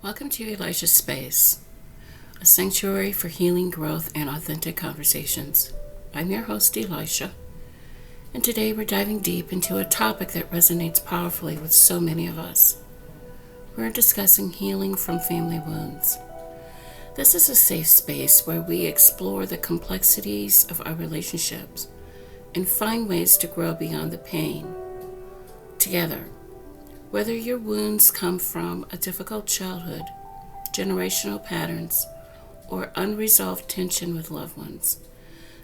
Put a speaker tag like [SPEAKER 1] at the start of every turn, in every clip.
[SPEAKER 1] Welcome to Elisha Space, a sanctuary for healing, growth, and authentic conversations. I'm your host, Elisha, and today we're diving deep into a topic that resonates powerfully with so many of us. We're discussing healing from family wounds. This is a safe space where we explore the complexities of our relationships and find ways to grow beyond the pain together. Whether your wounds come from a difficult childhood, generational patterns, or unresolved tension with loved ones,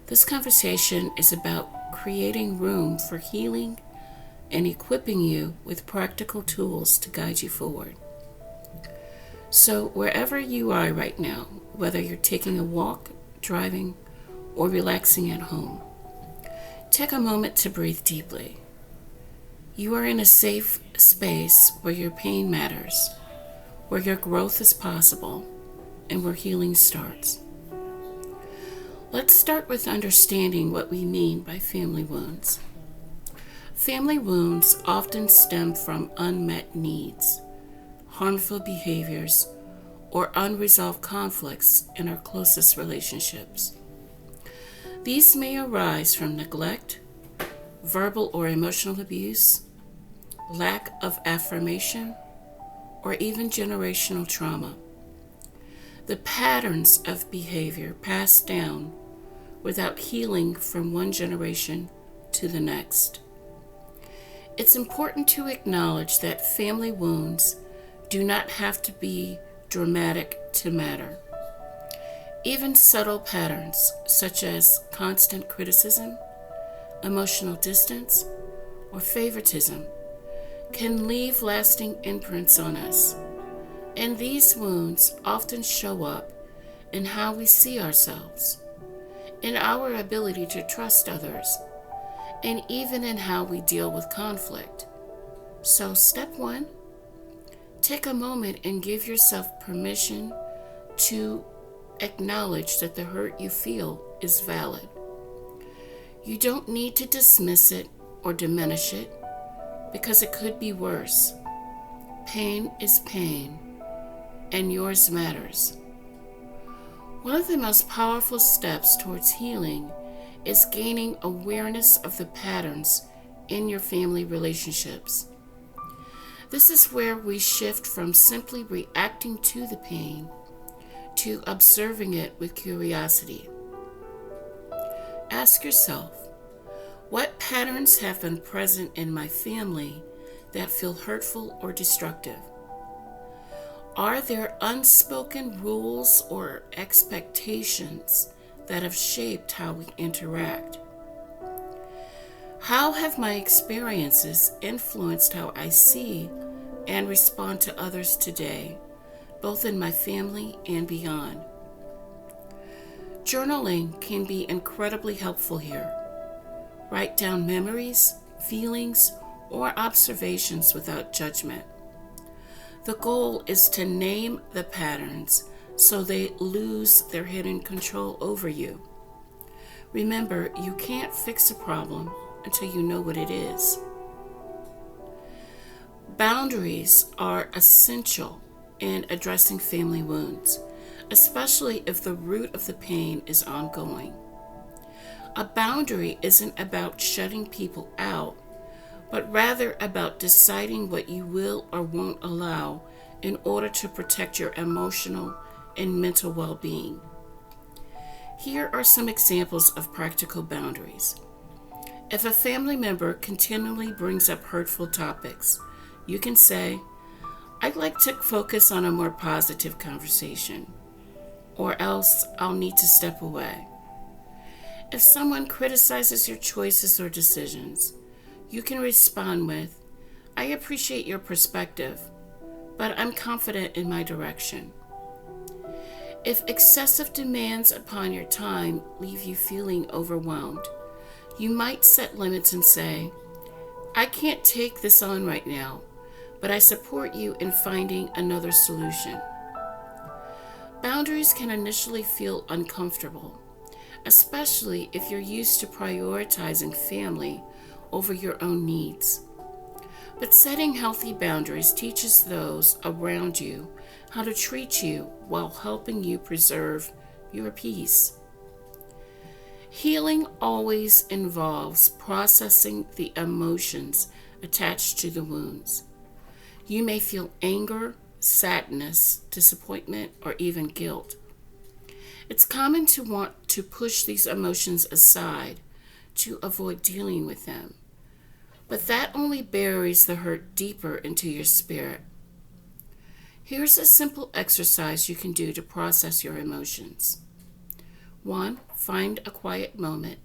[SPEAKER 1] this conversation is about creating room for healing and equipping you with practical tools to guide you forward. So wherever you are right now, whether you're taking a walk, driving, or relaxing at home, take a moment to breathe deeply. You are in a safe space where your pain matters, where your growth is possible, and where healing starts. Let's start with understanding what we mean by family wounds. Family wounds often stem from unmet needs, harmful behaviors, or unresolved conflicts in our closest relationships. These may arise from neglect, verbal or emotional abuse, lack of affirmation, or even generational trauma. The patterns of behavior pass down without healing from one generation to the next. It's important to acknowledge that family wounds do not have to be dramatic to matter. Even subtle patterns, such as constant criticism, emotional distance, or favoritism, can leave lasting imprints on us, and these wounds often show up in how we see ourselves, in our ability to trust others, and even in how we deal with conflict. So, step one, take a moment and give yourself permission to acknowledge that the hurt you feel is valid. You don't need to dismiss it or diminish it, because it could be worse. Pain is pain, and yours matters. One of the most powerful steps towards healing is gaining awareness of the patterns in your family relationships. This is where we shift from simply reacting to the pain to observing it with curiosity. Ask yourself, what patterns have been present in my family that feel hurtful or destructive? Are there unspoken rules or expectations that have shaped how we interact? How have my experiences influenced how I see and respond to others today, both in my family and beyond? Journaling can be incredibly helpful here. Write down memories, feelings, or observations without judgment. The goal is to name the patterns so they lose their hidden control over you. Remember, you can't fix a problem until you know what it is. Boundaries are essential in addressing family wounds, especially if the root of the pain is ongoing. A boundary isn't about shutting people out, but rather about deciding what you will or won't allow in order to protect your emotional and mental well-being. Here are some examples of practical boundaries. If a family member continually brings up hurtful topics, you can say, "I'd like to focus on a more positive conversation," or else I'll need to step away. If someone criticizes your choices or decisions, you can respond with, "I appreciate your perspective, but I'm confident in my direction." If excessive demands upon your time leave you feeling overwhelmed, you might set limits and say, "I can't take this on right now, but I support you in finding another solution." Boundaries can initially feel uncomfortable, especially if you're used to prioritizing family over your own needs. But setting healthy boundaries teaches those around you how to treat you while helping you preserve your peace. Healing always involves processing the emotions attached to the wounds. You may feel anger, sadness, disappointment, or even guilt. It's common to want to push these emotions aside to avoid dealing with them, but that only buries the hurt deeper into your spirit. Here's a simple exercise you can do to process your emotions. 1. Find a quiet moment.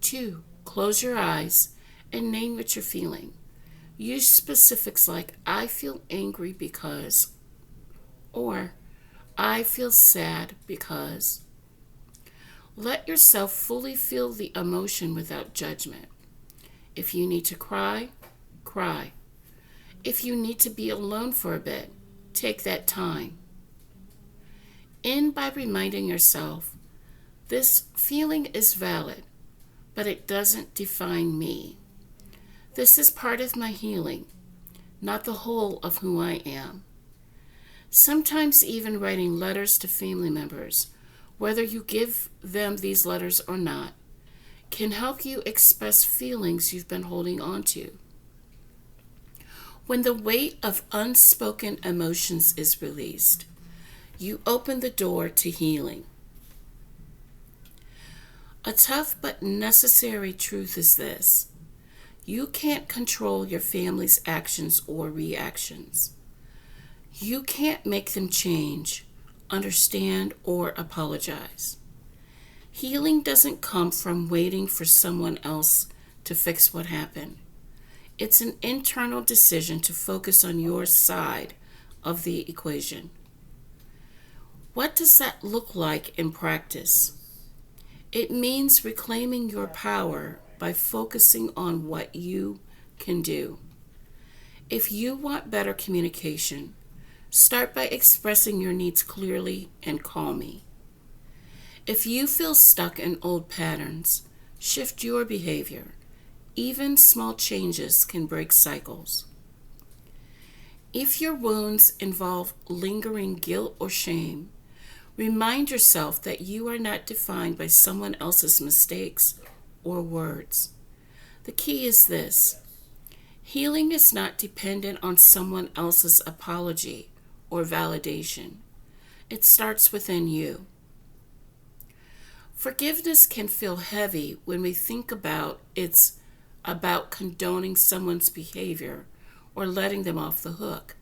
[SPEAKER 1] 2. Close your eyes and name what you're feeling. Use specifics like, I feel angry because, or I feel sad because. Let yourself fully feel the emotion without judgment. If you need to cry, cry. If you need to be alone for a bit, take that time. End by reminding yourself, this feeling is valid, but it doesn't define me. This is part of my healing, not the whole of who I am. Sometimes even writing letters to family members, whether you give them these letters or not, can help you express feelings you've been holding on to. When the weight of unspoken emotions is released, you open the door to healing. A tough but necessary truth is this: you can't control your family's actions or reactions. You can't make them change, understand, or apologize. Healing doesn't come from waiting for someone else to fix what happened. It's an internal decision to focus on your side of the equation. What does that look like in practice? It means reclaiming your power by focusing on what you can do. If you want better communication, start by expressing your needs clearly and calmly. If you feel stuck in old patterns, shift your behavior. Even small changes can break cycles. If your wounds involve lingering guilt or shame, remind yourself that you are not defined by someone else's mistakes or words. The key is this: healing is not dependent on someone else's apology or validation. It starts within you. Forgiveness can feel heavy when we think it's about condoning someone's behavior or letting them off the hook.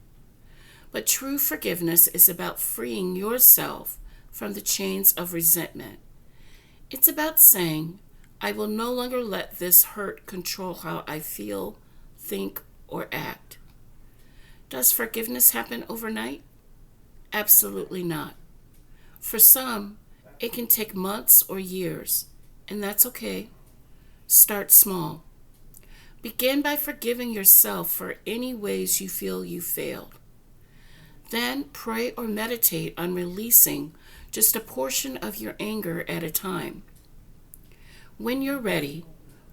[SPEAKER 1] But true forgiveness is about freeing yourself from the chains of resentment. It's about saying, I will no longer let this hurt control how I feel, think, or act. Does forgiveness happen overnight? Absolutely not. For some, it can take months or years, and that's okay. Start small. Begin by forgiving yourself for any ways you feel you failed. Then pray or meditate on releasing just a portion of your anger at a time. When you're ready,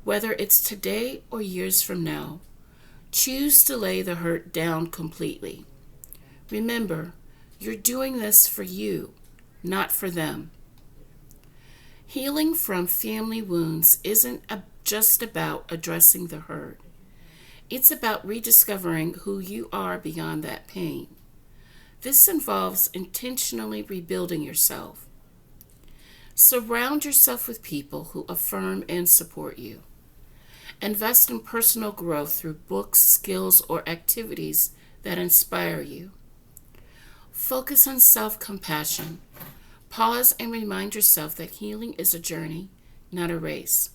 [SPEAKER 1] whether it's today or years from now, choose to lay the hurt down completely. Remember, you're doing this for you, not for them. Healing from family wounds isn't just about addressing the hurt. It's about rediscovering who you are beyond that pain. This involves intentionally rebuilding yourself. Surround yourself with people who affirm and support you. Invest in personal growth through books, skills, or activities that inspire you. Focus on self-compassion. Pause and remind yourself that healing is a journey, not a race.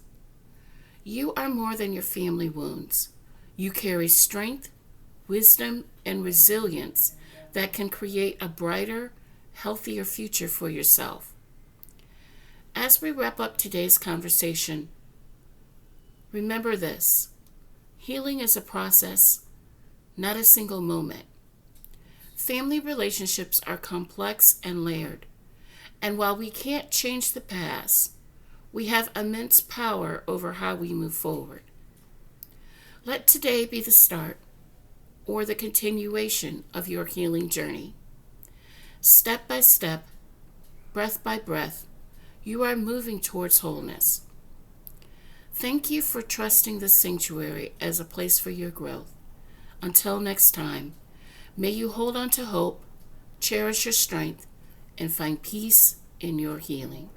[SPEAKER 1] You are more than your family wounds. You carry strength, wisdom, and resilience that can create a brighter, healthier future for yourself. As we wrap up today's conversation, remember this: healing is a process, not a single moment. Family relationships are complex and layered, and while we can't change the past, we have immense power over how we move forward. Let today be the start. or the continuation of your healing journey. Step by step, breath by breath, you are moving towards wholeness. Thank you for trusting the sanctuary as a place for your growth. Until next time, may you hold on to hope, cherish your strength, and find peace in your healing.